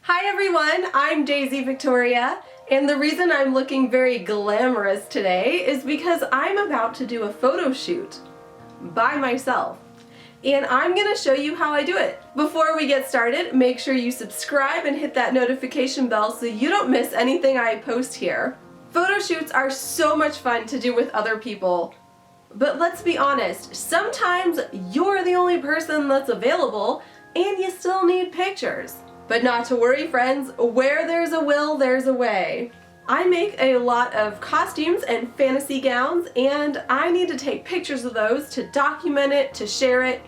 Hi everyone, I'm Daisy Victoria, and the reason I'm looking very glamorous today is because I'm about to do a photo shoot by myself. And I'm going to show you how I do it. Before we get started, make sure you subscribe and hit that notification bell so you don't miss anything I post here. Photo shoots are so much fun to do with other people. But let's be honest, sometimes you're the only person that's available and you still need pictures. But not to worry, friends, where there's a will, there's a way. I make a lot of costumes and fantasy gowns, and I need to take pictures of those to document it, to share it,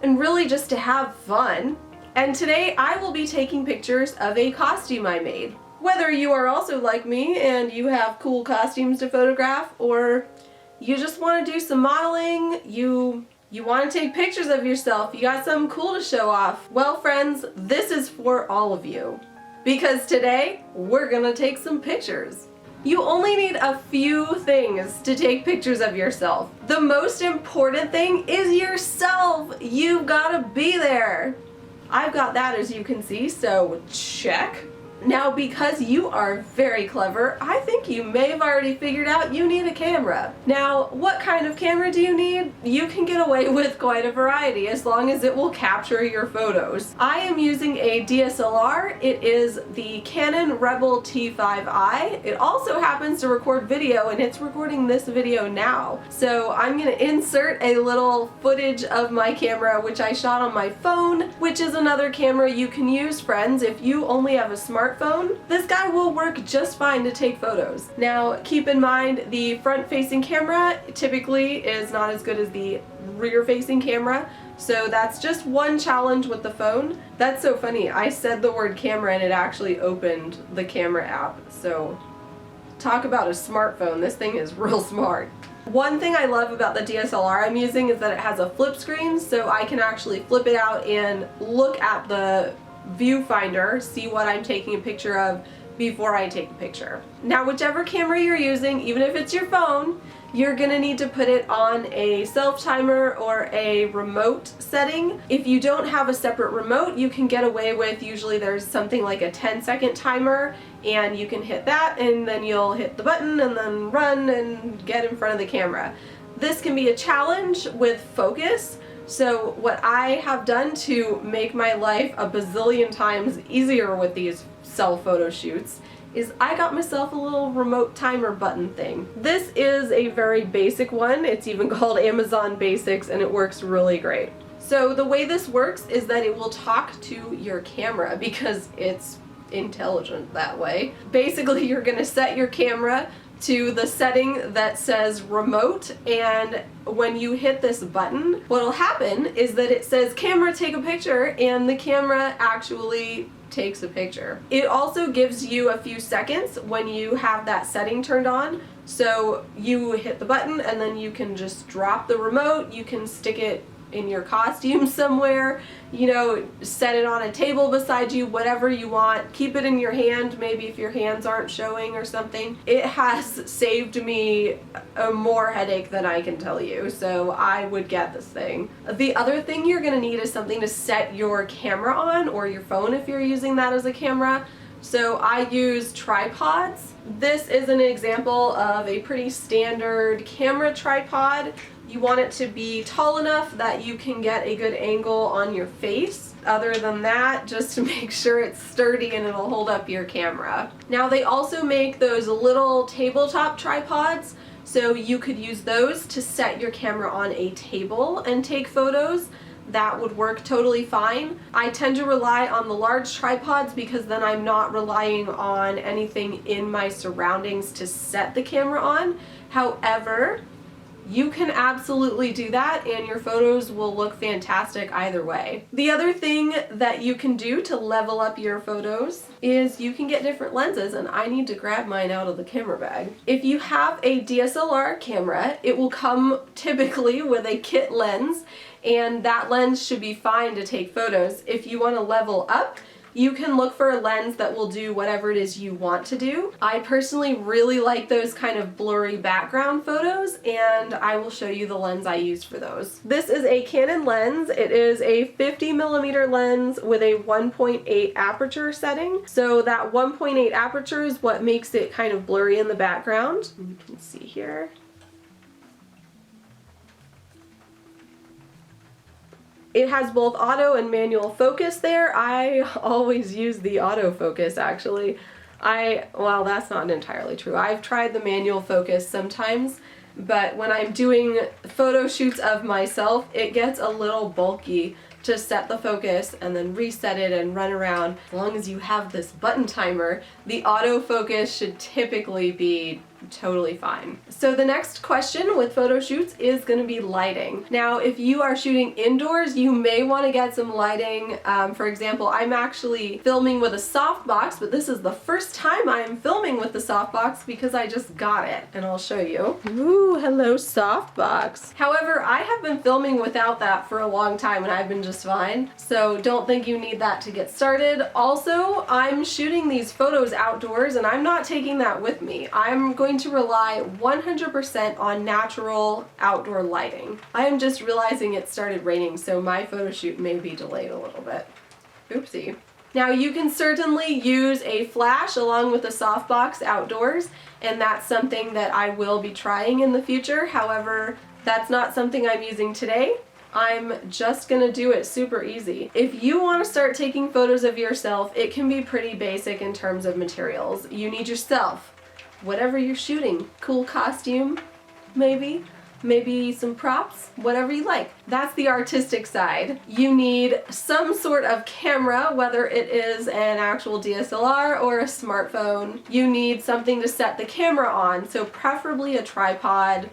and really just to have fun. And today I will be taking pictures of a costume I made. Whether you are also like me and you have cool costumes to photograph, or you just want to do some modeling, you want to take pictures of yourself, you got something cool to show off. Well, friends, this is for all of you. Because today, we're gonna take some pictures. You only need a few things to take pictures of yourself. The most important thing is yourself. You've gotta be there. I've got that, as you can see, so check. Now, because you are very clever, I think you may have already figured out you need a camera. Now, what kind of camera do you need? You can get away with quite a variety as long as it will capture your photos. I am using a DSLR. It is the Canon Rebel T5i. It also happens to record video, and it's recording this video now. So I'm gonna insert a little footage of my camera, which I shot on my phone, which is another camera you can use, friends, if you only have a smartphone. This guy will work just fine to take photos. Now, keep in mind the front-facing camera typically is not as good as the rear-facing camera, so that's just one challenge with the phone. That's so funny. I said the word camera and it actually opened the camera app, so talk about a smartphone. This thing is real smart. One thing I love about the DSLR I'm using is that it has a flip screen, so I can actually flip it out and look at the viewfinder, see what I'm taking a picture of before I take the picture. Now, whichever camera you're using, even if it's your phone, you're gonna need to put it on a self-timer or a remote setting. If you don't have a separate remote, you can get away with, usually there's something like a 10-second timer, and you can hit that and then you'll hit the button and then run and get in front of the camera. This can be a challenge with focus. So what I have done to make my life a bazillion times easier with these self photo shoots is I got myself a little remote timer button thing. This is a very basic one. It's even called Amazon Basics, and it works really great. So the way this works is that it will talk to your camera because it's intelligent that way. Basically, you're gonna set your camera to the setting that says remote, and when you hit this button, what'll happen is that it says camera, take a picture, and the camera actually takes a picture. It also gives you a few seconds when you have that setting turned on, so you hit the button and then you can just drop the remote, you can stick it in your costume somewhere, you know, set it on a table beside you, whatever you want. Keep it in your hand, maybe if your hands aren't showing or something. It has saved me more headache than I can tell you, so I would get this thing. The other thing you're gonna need is something to set your camera on, or your phone if you're using that as a camera. So I use tripods. This is an example of a pretty standard camera tripod. You want it to be tall enough that you can get a good angle on your face. Other than that, just to make sure it's sturdy and it'll hold up your camera. Now, they also make those little tabletop tripods, so you could use those to set your camera on a table and take photos. That would work totally fine. I tend to rely on the large tripods because then I'm not relying on anything in my surroundings to set the camera on. However, you can absolutely do that and your photos will look fantastic either way. The other thing that you can do to level up your photos is you can get different lenses, and I need to grab mine out of the camera bag. If you have a DSLR camera, it will come typically with a kit lens, and that lens should be fine to take photos. If you want to level up, You can look for a lens that will do whatever it is you want to do. I personally really like those kind of blurry background photos, and I will show you the lens I use for those. This is a Canon lens. It is a 50mm lens with a 1.8 aperture setting. So that 1.8 aperture is what makes it kind of blurry in the background. You can see here. It has both auto and focus there. I always use the autofocus actually. Well, that's not entirely true. I've tried the manual focus sometimes, but when I'm doing photo shoots of myself, it gets a little bulky to set the focus and then reset it and run around. As long as you have this button timer, the autofocus should typically be totally fine. So the next question with photo shoots is going to be lighting. Now, if you are shooting indoors, you may want to get some lighting. For example, I'm actually filming with a softbox, but this is the first time I'm filming with the softbox because I just got it, and I'll show you. Ooh, hello softbox. However, I have been filming without that for a long time and I've been just fine, so don't think you need that to get started. Also, I'm shooting these photos outdoors and I'm not taking that with me. I'm going to rely 100% on natural outdoor lighting. I am just realizing it started raining, so my photo shoot may be delayed a little bit. Oopsie. Now you can certainly use a flash along with a softbox outdoors, and that's something that I will be trying in the future. However, that's not something I'm using today. I'm just gonna do it super easy. If you want to start taking photos of yourself, it can be pretty basic in terms of materials. You need yourself, whatever you're shooting, cool costume, maybe some props, whatever you like. That's the artistic side. You need some sort of camera, whether it is an actual DSLR or a smartphone. You need something to set the camera on, so preferably a tripod.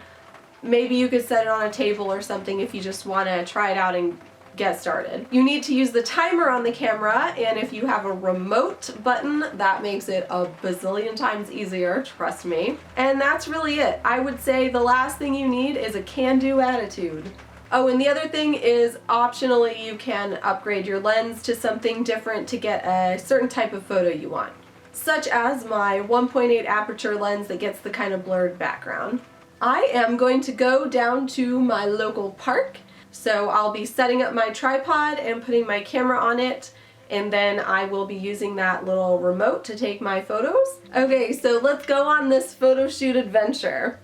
Maybe you could set it on a table or something if you just want to try it out and get started. You need to use the timer on the camera, and if you have a remote button, that makes it a bazillion times easier, trust me. And that's really it. I would say the last thing you need is a can-do attitude. Oh, and the other thing is, optionally, you can upgrade your lens to something different to get a certain type of photo you want, such as my 1.8 aperture lens that gets the kind of blurred background. I am going to go down to my local park. So I'll be setting up my tripod and putting my camera on it, and then I will be using that little remote to take my photos. Okay, so let's go on this photo shoot adventure.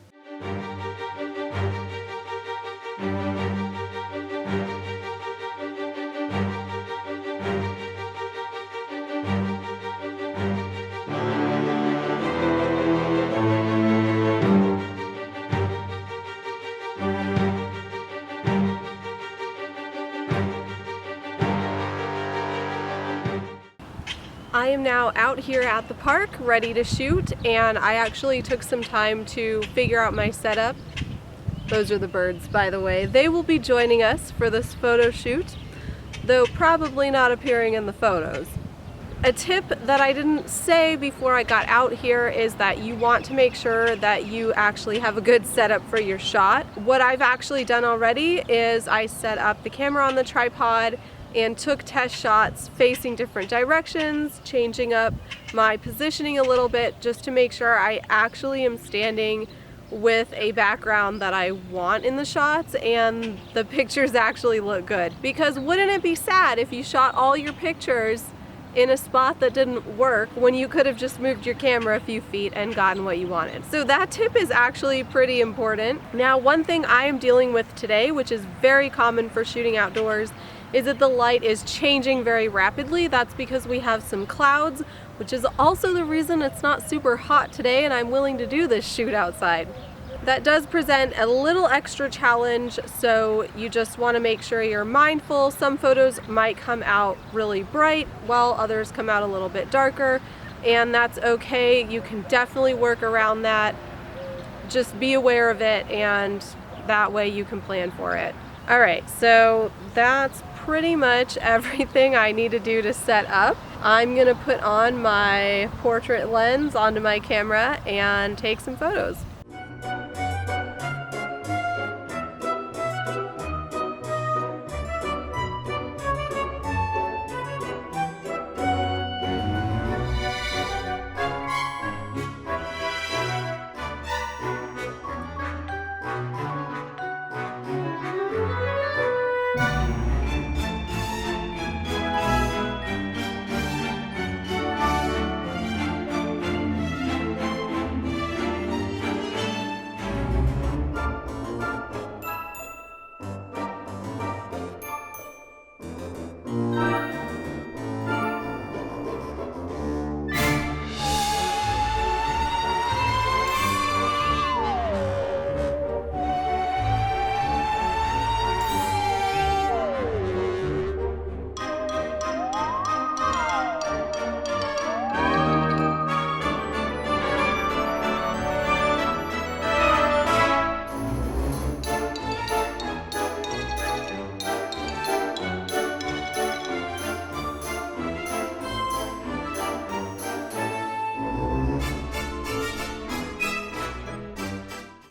I am now out here at the park ready to shoot, and I actually took some time to figure out my setup. Those are the birds, by the way. They will be joining us for this photo shoot, though probably not appearing in the photos. A tip that I didn't say before I got out here is that you want to make sure that you actually have a good setup for your shot. What I've actually done already is I set up the camera on the tripod and took test shots facing different directions, changing up my positioning a little bit just to make sure I actually am standing with a background that I want in the shots and the pictures actually look good. Because wouldn't it be sad if you shot all your pictures in a spot that didn't work when you could have just moved your camera a few feet and gotten what you wanted? So that tip is actually pretty important. Now, one thing I am dealing with today, which is very common for shooting outdoors, is that the light is changing very rapidly. That's because we have some clouds, which is also the reason it's not super hot today and I'm willing to do this shoot outside. That does present a little extra challenge, so you just want to make sure you're mindful. Some photos might come out really bright while others come out a little bit darker, and that's okay. You can definitely work around that. Just be aware of it, and that way you can plan for it. Alright, so that's pretty much everything I need to do to set up. I'm gonna put on my portrait lens onto my camera and take some photos.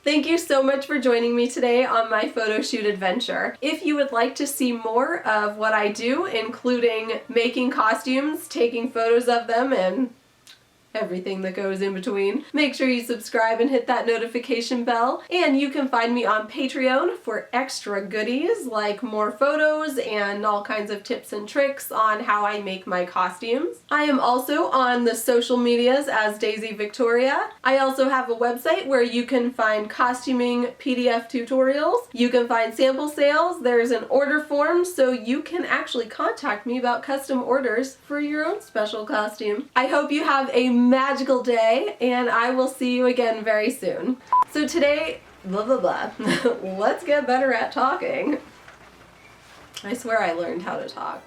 Thank you so much for joining me today on my photo shoot adventure. If you would like to see more of what I do, including making costumes, taking photos of them, and everything that goes in between, make sure you subscribe and hit that notification bell. And you can find me on Patreon for extra goodies like more photos and all kinds of tips and tricks on how I make my costumes. I am also on the social medias as Daisy Victoria. I also have a website where you can find costuming PDF tutorials. You can find sample sales. There's an order form, so you can actually contact me about custom orders for your own special costume. I hope you have a magical day, and I will see you again very soon. So today, blah blah blah, let's get better at talking. I swear I learned how to talk.